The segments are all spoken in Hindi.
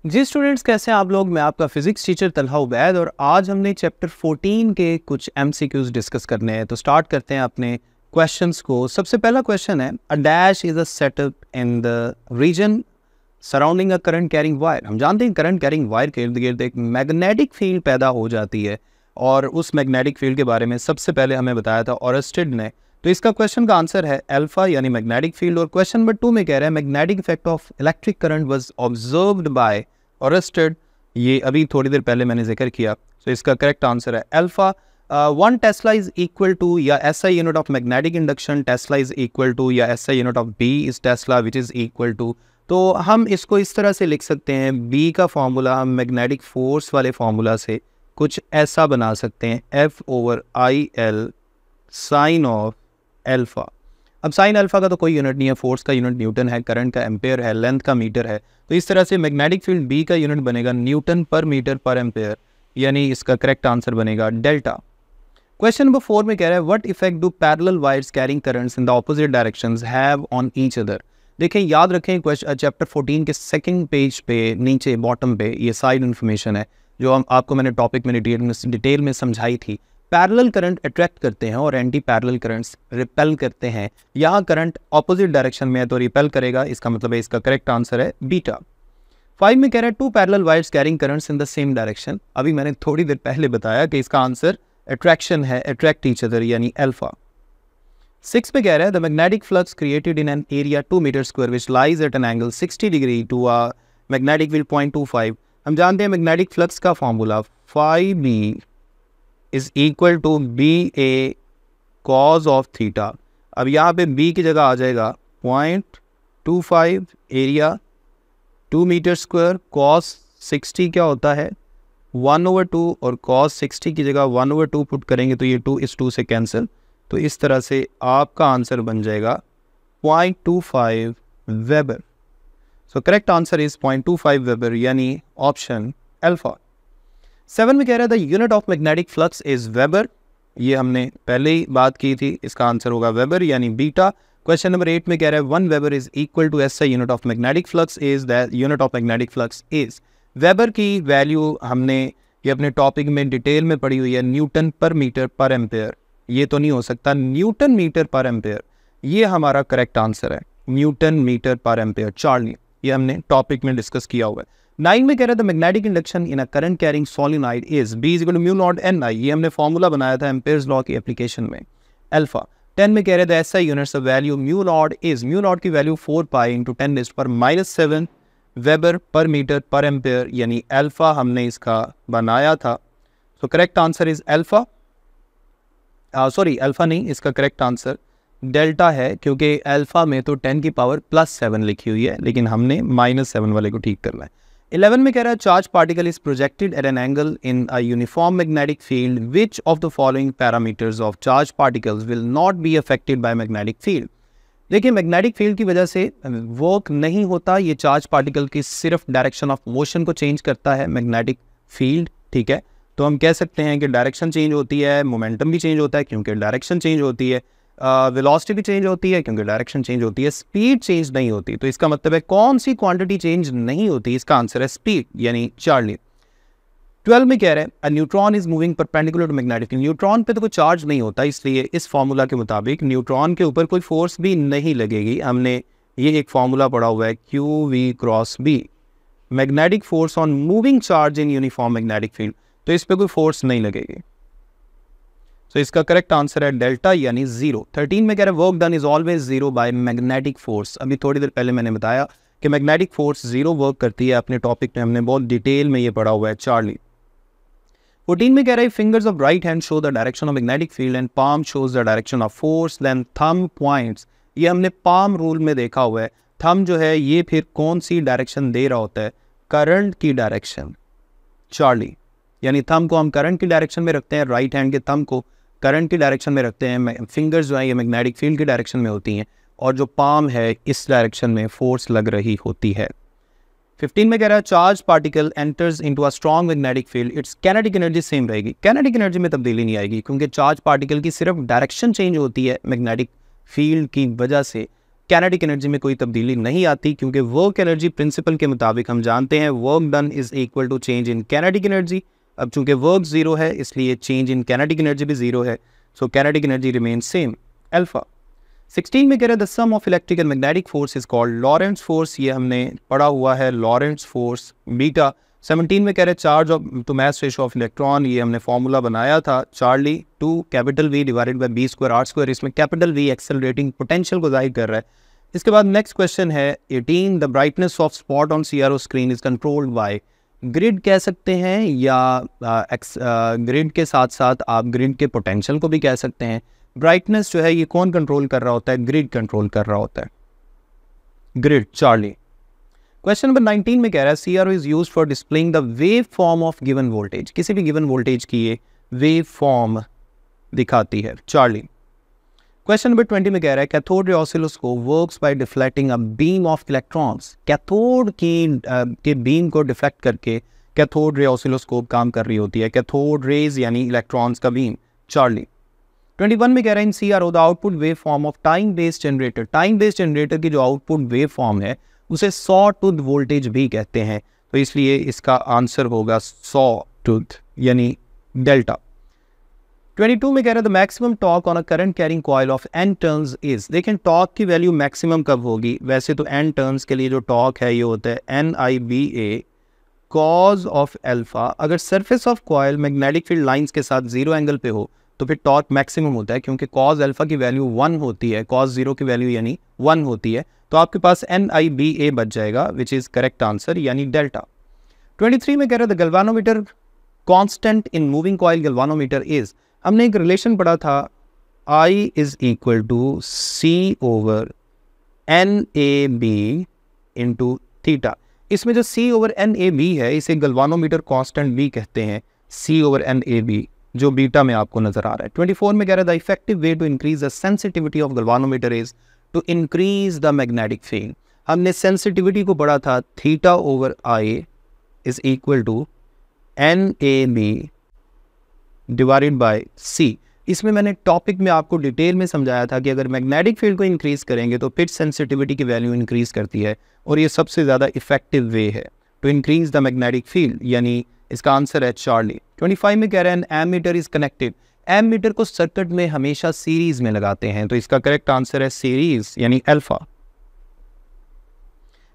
जी स्टूडेंट्स, कैसे हैं आप लोग। मैं आपका फिजिक्स टीचर तलहा उबैद और आज हमने चैप्टर 14 के कुछ एमसीक्यूज डिस्कस करने हैं। तो स्टार्ट करते हैं अपने क्वेश्चंस को। सबसे पहला क्वेश्चन है, a dash is a setup in the region surrounding a current carrying wire. हम जानते हैं करंट कैरिंग वायर के इर्द गिर्द एक मैग्नेटिक फील्ड पैदा हो जाती है और उस मैग्नेटिक फील्ड के बारे में सबसे पहले हमें बताया था ऑरस्टेड ने। तो इसका क्वेश्चन का आंसर है अल्फा यानी मैग्नेटिक फील्ड। और क्वेश्चन नंबर 2 में कह रहा है magnetic effect of electric current was observed bye ऑरस्टेड। ये अभी थोड़ी देर पहले मैंने जिक्र किया। तो इसका करेक्ट आंसर है alpha. 1 tesla is equal to या SI unit of magnetic induction tesla is equal to या SI unit of B is tesla which is equal to. तो हम इसको इस तरह से लिख सकते हैं, बी का फॉर्मूला हम मैग्नेटिक फोर्स वाले फार्मूला से कुछ ऐसा बना सकते हैं, F/IL साइन ऑफ अल्फा। अब साइन अल्फा का तो कोई यूनिट नहीं है, फोर्स का यूनिट न्यूटन है, करंट का एम्पेयर है, लेंथ का मीटर है। तो इस तरह से मैग्नेटिक फील्ड बी का यूनिट बनेगा न्यूटन पर मीटर पर एम्पेयर, यानी इसका करेक्ट आंसर बनेगा डेल्टा। क्वेश्चन नंबर 4 में कह रहा है what effect do parallel wires carrying currents in the opposite directions have on each other. देखें, याद रखें चैप्टर 14 के सेकंड पेज पे नीचे बॉटम पे ये साइड इन्फॉर्मेशन है जो आपको मैंने टॉपिक में डिटेल में समझाई थी। पैरेलल करंट अट्रैक्ट करते हैं और एंटी पैरेलल करंट्स रिपेल करते हैं। यहाँ करंट ऑपोजिट डायरेक्शन में है तो रिपेल करेगा, इसका मतलब है इसका करेक्ट आंसर है बीटा। 5 में कह रहा है 2 parallel wires carrying currents in the same direction. अभी मैंने थोड़ी देर पहले बताया कि इसका आंसर अट्रैक्शन है, अट्रैक्ट ईच अदर यानी अल्फा। 6 में कह रहा है the magnetic flux created in an area 2 metre square which lies at an angle 60 degree to a magnetic field 0.25। हम जानते हैं मैग्नेटिक फ्लक्स का formula φB is equal to BA cos of theta. अब यहाँ पे B की जगह आ जाएगा 0.25 एरिया 2 मीटर स्क्वायर, कॉस 60 क्या होता है 1/2 और कॉस 60 की जगह 1/2 पुट करेंगे तो ये 2 इस 2 से कैंसिल। तो इस तरह से आपका आंसर बन जाएगा 0.25 weber. So correct answer is 0.25 weber यानी ऑप्शन अल्फा। 7 में कह रहा है the unit of magnetic flux is weber. ये हमने पहले ही बात की थी, इसका आंसर होगा वेबर यानी बीटा। क्वेश्चन नंबर 8 में कह रहा है 1 weber is equal to SI unit of magnetic flux is the unit of magnetic flux is. Weber की वैल्यू हमने ये अपने टॉपिक में डिटेल में पढ़ी हुई है, न्यूटन पर मीटर पर एम्पेयर। ये तो नहीं हो सकता, न्यूटन मीटर पर एम्पेयर ये हमारा करेक्ट आंसर है, newton metre per ampere Charlie, ये हमने टॉपिक में डिस्कस किया हुआ है। 9 में कह रहा है the magnetic induction in a current carrying solenoid is B is equal to mu naught Ni। ये हमने फॉर्मूला बनाया था एम्पेयर्स लॉ की एप्लीकेशन में, अल्फा। 10 में कह रहे थे SI units of value mu naught की value 4 pi into 10⁻⁻7 weber per metre per ampere यानी अल्फा हमने इसका बनाया था। So correct answer is alpha. Sorry alpha नहीं, इसका करेक्ट आंसर डेल्टा है क्योंकि अल्फा में तो 10 की पावर +7 लिखी हुई है लेकिन हमने -7 वाले को ठीक करना है। 11 में कह रहा है charge particle is projected at an angle in a uniform magnetic field which of the following parameters of charge particles will not be affected by magnetic field. देखिए, मैग्नेटिक फील्ड की वजह से वर्क नहीं होता, ये चार्ज पार्टिकल की सिर्फ डायरेक्शन ऑफ मोशन को चेंज करता है मैग्नेटिक फील्ड, ठीक है। तो हम कह सकते हैं कि डायरेक्शन चेंज होती है, मोमेंटम भी चेंज होता है क्योंकि डायरेक्शन चेंज होती है, वेलोसिटी भी चेंज होती है क्योंकि डायरेक्शन चेंज होती है, स्पीड चेंज नहीं होती। तो इसका मतलब है कौन सी क्वांटिटी चेंज नहीं होती, इसका आंसर है स्पीड यानी चार्ली। 12 में कह रहे हैं a neutron is moving perpendicular to magnetic field. Neutron पे तो कोई चार्ज नहीं होता, इसलिए इस फॉर्मूला के मुताबिक न्यूट्रॉन के ऊपर कोई फोर्स भी नहीं लगेगी। हमने ये एक फॉर्मूला पढ़ा हुआ है QV cross B, magnetic force on moving charge in uniform magnetic field, तो इस पर कोई फोर्स नहीं लगेगी। तो इसका करेक्ट आंसर है डेल्टा यानी 0। 13 में कह रहा है work done is always 0 by magnetic force. अभी थोड़ी देर पहले मैंने बताया कि मैग्नेटिक फोर्स 0 वर्क करती है, अपने टॉपिक में हमने बहुत डिटेल में ये पढ़ा हुआ है चार्ली। 14 में कह रहा है fingers of right hand show the direction of magnetic field and palm shows the direction of force then thumb points. ये हमने पाम रूल में देखा हुआ है, थंब जो है ये फिर कौन सी डायरेक्शन दे रहा होता है, करंट की डायरेक्शन चार्ली, यानी थंब को हम करंट की डायरेक्शन में रखते हैं, राइट हैंड के थंब को करंट की डायरेक्शन में रखते हैं, फिंगर्स जो है ये मैग्नेटिक फील्ड की डायरेक्शन में होती हैं और जो पाम है इस डायरेक्शन में फोर्स लग रही होती है। 15 में कह रहा है charge particle enters into a strong magnetic field, it's kinetic energy same रहेगी। कैनेटिक एनर्जी में तब्दीली नहीं आएगी क्योंकि चार्ज पार्टिकल की सिर्फ डायरेक्शन चेंज होती है मैग्नेटिक फील्ड की वजह से, कैनेटिक एनर्जी में कोई तब्दीली नहीं आती, क्योंकि वर्क एनर्जी प्रिंसिपल के मुताबिक हम जानते हैं work done is equal to change in kinetic energy. अब चूंकि वर्क जीरो है इसलिए चेंज इन कैनेटिक एनर्जी भी जीरो है, so kinetic energy remain same alpha. 16 में कह रहे हैं the sum of electric and magnetic force is called Lorentz force, ये हमने पढ़ा हुआ है लॉरेंट्ज फोर्स बीटा। 17 में कह रहे हैं charge of to mass ratio of electron, ये हमने फॉर्मूला बनाया था Charlie two capital V divided by B square R square, इसमें कैपिटल वी एक्सेलरेटिंग पोटेंशियल को जाहिर कर रहा है। इसके बाद नेक्स्ट क्वेश्चन है 18 the brightness of spot on CRO screen is controlled by grid कह सकते हैं, या ग्रिड के साथ साथ आप ग्रिड के पोटेंशियल को भी कह सकते हैं। ब्राइटनेस जो है ये कौन कंट्रोल कर रहा होता है, ग्रिड कंट्रोल कर रहा होता है, ग्रिड चार्ली। क्वेश्चन नंबर 19 में कह रहा है CRO is used for displaying the wave form of given voltage, किसी भी गिवन वोल्टेज की ये वेव फॉर्म दिखाती है चार्ली। क्वेश्चन नंबर 20 में कह रहा है cathode ray oscilloscope works by deflecting a beam of electrons, cathode के बीम को डिफ्लेक्ट करके कैथोड रे ऑसिलोस्कोप काम कर रही होती है, कैथोड रेज यानी इलेक्ट्रॉन्स का बीम चार्ली। 21 में कह रहा है इन CRO the output wave form of time based generator, time based generator की जो आउटपुट वेव फॉर्म है उसे सॉ टूथ वोल्टेज भी कहते हैं, तो इसलिए इसका आंसर होगा सॉ टूथ यानी डेल्टा। 22 में कह रहा है the maximum torque on a current carrying coil of n turns is, देखें टॉर्क की वैल्यू मैक्सिमम कब होगी, वैसे तो n टर्न्स के लिए जो टॉर्क है ये होता है NIBA कॉज ऑफ अल्फा। अगर surface of coil magnetic field lines के साथ जीरो एंगल पे हो तो फिर टॉर्क मैक्सिमम होता है, क्योंकि कॉज अल्फा की वैल्यू 1 होती है, कॉज जीरो की वैल्यू यानी 1 होती है, तो आपके पास NIBA बच जाएगा विच इज करेक्ट आंसर यानी डेल्टा। 23 में कह रहा है the galvanometer constant in moving coil galvanometer is, हमने एक रिलेशन पढ़ा था I is equal to C/NAB into theta, इसमें जो C/NAB है इसे गैल्वानोमीटर कांस्टेंट भी कहते हैं, C/NAB जो बीटा में आपको नजर आ रहा है। 24 में कह रहा है the effective way to increase the sensitivity of galvanometer is to increase the magnetic field, हमने सेंसिटिविटी को पढ़ा था θ/I is equal to NAB divided by C। इसमें मैंने टॉपिक में आपको डिटेल में समझाया था कि अगर मैग्नेटिक फील्ड को इंक्रीज करेंगे तो पिच सेंसिटिविटी की वैल्यू इंक्रीज करती है, और ये सबसे ज़्यादा इफेक्टिव वे है to increase the magnetic field, यानी इसका आंसर है चार्ली। 25 में कह रहे हैं एमीटर इज कनेक्टेड, एमीटर को सर्किट में हमेशा सीरीज में लगाते हैं, तो इसका करेक्ट आंसर है सीरीज यानी अल्फा।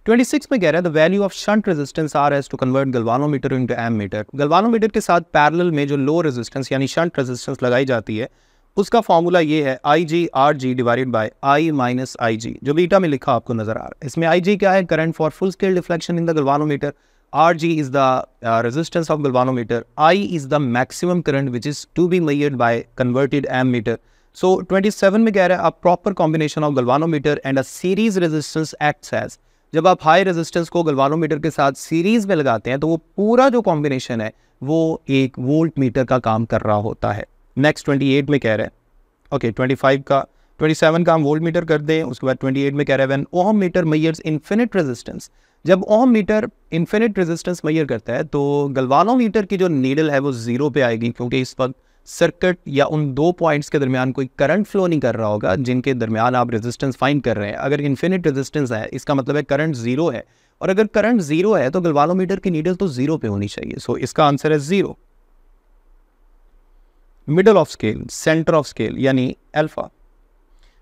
26 में कह रहा है the value of shunt resistance R as to convert galvanometer into ammeter, galvanometer के साथ पैरेलल में जो लो रेजिस्टेंस यानी शंट रेजिस्टेंस लगाई जाती है उसका फॉर्मूला ये है IG/RG divided by I minus IG, जो बीटा में लिखा आपको नजर आ रहा है। इसमें IG क्या है, current for full scale deflection in the galvanometer, RG is the resistance of galvanometer, I is the maximum current which is to be measured by converted ammeter. So 27 में कह रहा है a proper combination of galvanometer and a series resistance acts as, जब आप हाई रेजिस्टेंस को गैल्वानोमीटर के साथ सीरीज में लगाते हैं तो वो पूरा जो कॉम्बिनेशन है वो एक वोल्ट मीटर का काम कर रहा होता है। नेक्स्ट 28 में कह रहा है, ओके 27 का हम वोल्ट मीटर कर दें, उसके बाद 28 में कह रहा है when ohmmeter measures infinite resistance, जब ohmmeter infinite resistance measure करता है तो गैल्वानोमीटर की जो नीडल है वो जीरो पे आएगी, क्योंकि इस वक्त सर्किट या उन दो पॉइंट्स के दरमियान कोई करंट फ्लो नहीं कर रहा होगा जिनके दरमियान आप रेजिस्टेंस फाइंड कर रहे हैं। अगर इन्फिनिट रेजिस्टेंस है इसका मतलब है करंट जीरो है, और अगर करंट जीरो है तो गैल्वानोमीटर की नीडल तो जीरो पे होनी चाहिए, सो इसका आंसर है zero. Middle of scale, centre of scale यानी अल्फा।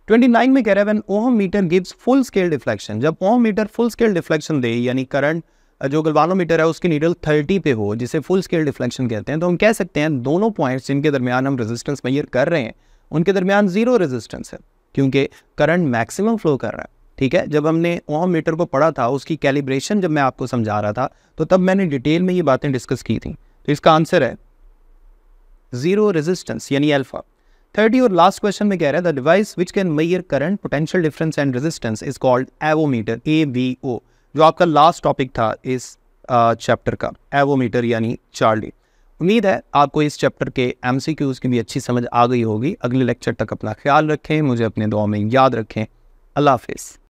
29 में कह रहा है when ohmmeter gives full scale deflection, जब ohmmeter full scale deflection दे यानी करंट जो गैल्वानोमीटर है उसकी नीडल 30 पे हो, जिसे फुल स्केल डिफ्लेक्शन कहते हैं, तो हम कह सकते हैं दोनों पॉइंट्स जिनके दरमियान हम रेजिस्टेंस मेजर कर रहे हैं उनके दरमियान जीरो रेजिस्टेंस है, क्योंकि करंट मैक्सिमम फ्लो कर रहा है। ठीक है, जब हमने ओहम मीटर को पढ़ा था उसकी कैलिब्रेशन जब मैं आपको समझा रहा था तो तब मैंने डिटेल में ये बातें डिस्कस की थी, तो इसका आंसर है जीरो रेजिस्टेंस यानी अल्फा। 30 और लास्ट क्वेश्चन में कह रहा है the device which can measure current potential difference and resistance is called avometer, AVO, जो आपका लास्ट टॉपिक था इस चैप्टर का, एवोमीटर यानी चार्ली। उम्मीद है आपको इस चैप्टर के MCQs की भी अच्छी समझ आ गई होगी। अगले लेक्चर तक अपना ख्याल रखें, मुझे अपने दुआ में याद रखें। अल्लाह हाफिज़।